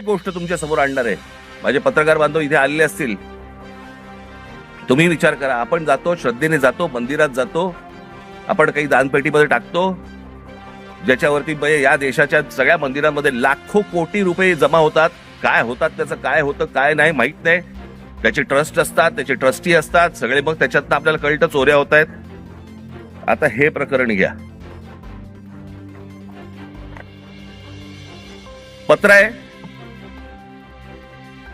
गोष्ट तुमच्या समोर आणणार आहे. माझे पत्रकार बांधव इथे आलेले असतील, तुम्ही विचार करा. आपण जातो, श्रद्धेने जातो, मंदिरात जातो, आपण काही दानपेटीमध्ये टाकतो, ज्याच्यावरती या देशाच्या सगळ्या मंदिरांमध्ये लाखो कोटी रुपये जमा होतात. काय होतात, त्याचं काय होतं काय नाही माहित नाही. त्याचे ट्रस्ट असतात, त्याचे ट्रस्टी असतात सगळे. मग त्याच्यातनं आपल्याला कळतं चोऱ्या होत आहेत. आता हे प्रकरण घ्या. पत्र आहे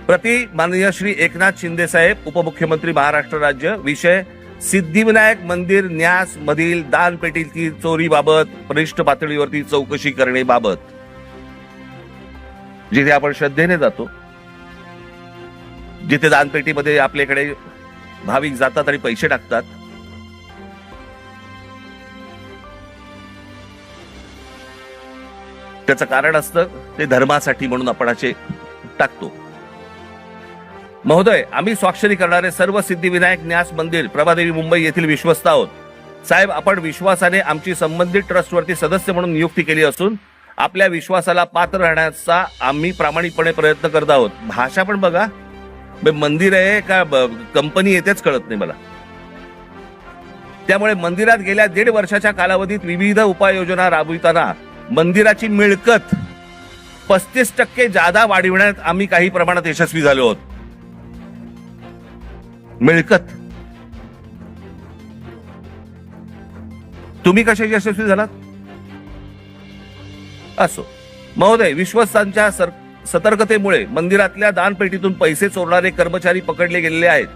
प्रति माननीय श्री एकनाथ शिंदे साहेब, उपमुख्यमंत्री महाराष्ट्र राज्य. विषय सिद्धिविनायक मंदिर न्यास मधील दानपेटीची चोरीबाबत वरिष्ठ पातळीवरती चौकशी करण्याबाबत. जिथे आपण श्रद्धेने जातो, जिथे दानपेटीमध्ये आपल्याकडे भाविक जातात आणि पैसे टाकतात, त्याचं कारण असतं ते धर्मासाठी म्हणून आपण असे टाकतो. महोदय, आम्ही स्वाक्षरी करणारे सर्व सिद्धिविनायक न्यास मंदिर प्रभादेवी मुंबई येथील विश्वस्त आहोत. साहेब, आपण विश्वासाने आमची संबंधित ट्रस्टवरती सदस्य म्हणून नियुक्ती केली असून आपल्या विश्वासाला पात्र राहण्याचा आम्ही प्रामाणिकपणे प्रयत्न करत आहोत. भाषा पण बघा, मंदिर आहे का कंपनी येतेच कळत नाही मला. त्यामुळे मंदिरात गेल्या 1.5 वर्षाच्या कालावधीत विविध उपाययोजना राबविताना मंदिराची मिळकत 35% जादा वाढविण्यात आम्ही काही प्रमाणात यशस्वी झालो आहोत. मिळकत तुम्ही कशा यशस्वी झालात? असो महोदय, विश्वस्तांच्या सतर्कतेमुळे मंदिरातल्या दानपेटीतून पैसे चोरणारे कर्मचारी पकडले गेलेले आहेत.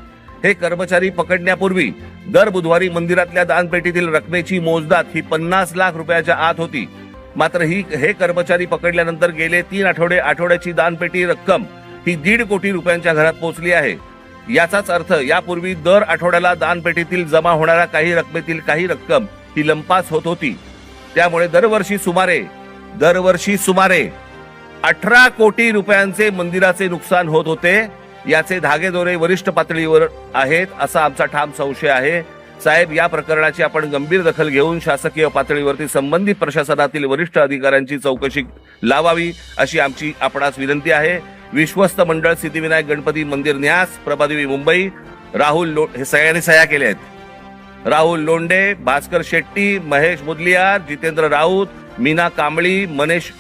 हे कर्मचारी पकडण्यापूर्वी दर बुधवारी मंदिरातल्या दानपेटीतील रकमेची मोजदाद ही 50 लाख रुपयाच्या आत होती. मात्र हे कर्मचारी पकडल्यानंतर गेले 3 आठवड्याची दानपेटी रक्कम ही 1.5 कोटी रुपयांच्या घरात पोहोचली आहे. याचाच अर्थ यापूर्वी दर आठवड्याला दानपेटीतील जमा होणाऱ्या काही रकमेतील काही रक्कम ही लंपास होत होती. त्यामुळे दरवर्षी सुमारे 18 कोटी रुपयांचे मंदिराचे नुकसान होत होते. याचे धागेदोरे वरिष्ठ पातळीवर आहेत असा आमचा ठाम संशय आहे. साहेब, या प्रकरणाची आपण गंभीर दखल घेऊन शासकीय पातळीवरती संबंधित प्रशासनातील वरिष्ठ अधिकाऱ्यांची चौकशी लावावी अशी आमची आपणास विनंती आहे. विश्वस्त मंडळ सिद्धिविनायक गणपती मंदिर न्यास प्रभादेवी मुंबई. राहुल हे सगळ्यांनी सह्या केल्या आहेत. राहुल लोंढे, भास्कर शेट्टी, महेश मुदलियार, जितेंद्र राऊत, मीना कांबळी,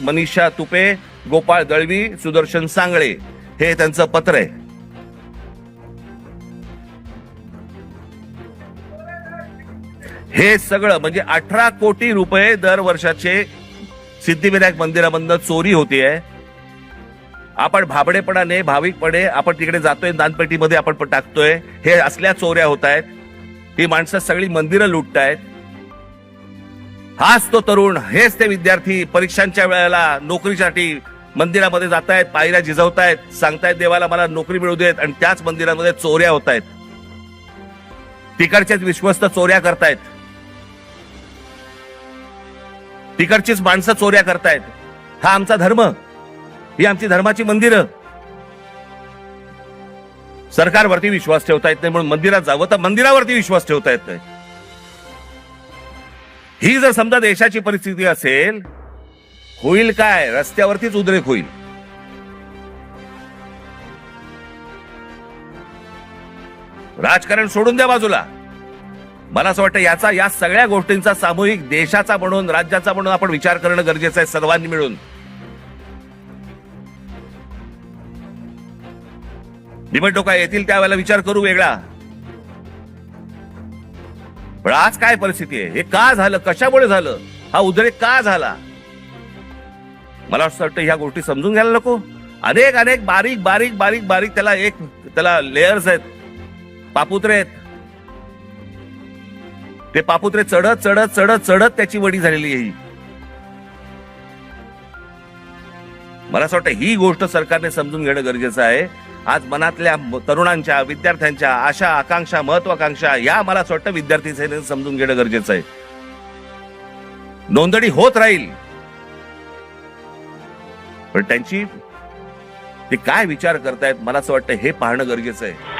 मनीषा तुपे, गोपाळ दळवी, सुदर्शन सांगळे हे त्यांचं पत्र आहे. हे सगळं म्हणजे 18 कोटी रुपये दर वर्षाचे सिद्धिविनायक मंदिरामधनं चोरी होतीये. आपण भाबडेपणाने भाविकपणे आपण तिकडे जातोय, दानपेटीमध्ये आपण टाकतोय. हे असल्या चोऱ्या होत आहेत. ही माणसं सगळी मंदिरं लुटतायत. हाच तो तरुण, हेच ते विद्यार्थी परीक्षांच्या वेळेला नोकरीसाठी मंदिरामध्ये जात आहेत, पायऱ्या झिजवतायत, सांगतायत देवाला मला नोकरी मिळू देत, आणि त्याच मंदिरामध्ये चोऱ्या होत आहेत. तिकडचेच विश्वस्त चोऱ्या करतायत, तिकडचीच माणसं चोऱ्या करतायत. हा आमचा धर्म, ही आमची धर्माची मंदिरं. सरकारवरती विश्वास ठेवता येत नाही म्हणून मंदिरात जावं, तर मंदिरावरती विश्वास ठेवता येत नाही. ही जर समजा देशाची परिस्थिती असेल, होईल काय? रस्त्यावरतीच उद्रेक होईल. राजकारण सोडून द्या बाजूला. मला असं वाटतं या सगळ्या गोष्टींचा सामूहिक देशाचा म्हणून, राज्याचा म्हणून आपण विचार करणं गरजेचं आहे सर्वांनी मिळून. निवडणुका येतील त्यावेळेला विचार करू वेगळा, पण आज काय परिस्थिती आहे? हे का झालं? कशामुळे झालं? हा उद्रेक का झाला? मला असं वाटतं ह्या गोष्टी समजून घ्यायला नको. अनेक बारीक बारीक बारीक बारीक त्याला लेयर्स आहेत, पापुत्रे आहेत. ते पापुत्रे चढत चढत चढत चढत त्याची वडी झालेली आहे. मला असं वाटतं ही गोष्ट सरकारने समजून घेणं गरजेचं आहे. आज मनातल्या तरुणांच्या, विद्यार्थ्यांच्या आशा आकांक्षा, महत्वाकांक्षा या मला असं वाटतं विद्यार्थी सेनेने समजून घेणं गरजेचं आहे. नोंदणी होत राहील, पण त्यांची ते काय विचार करतायत मला असं वाटतं हे पाहणं गरजेचं आहे.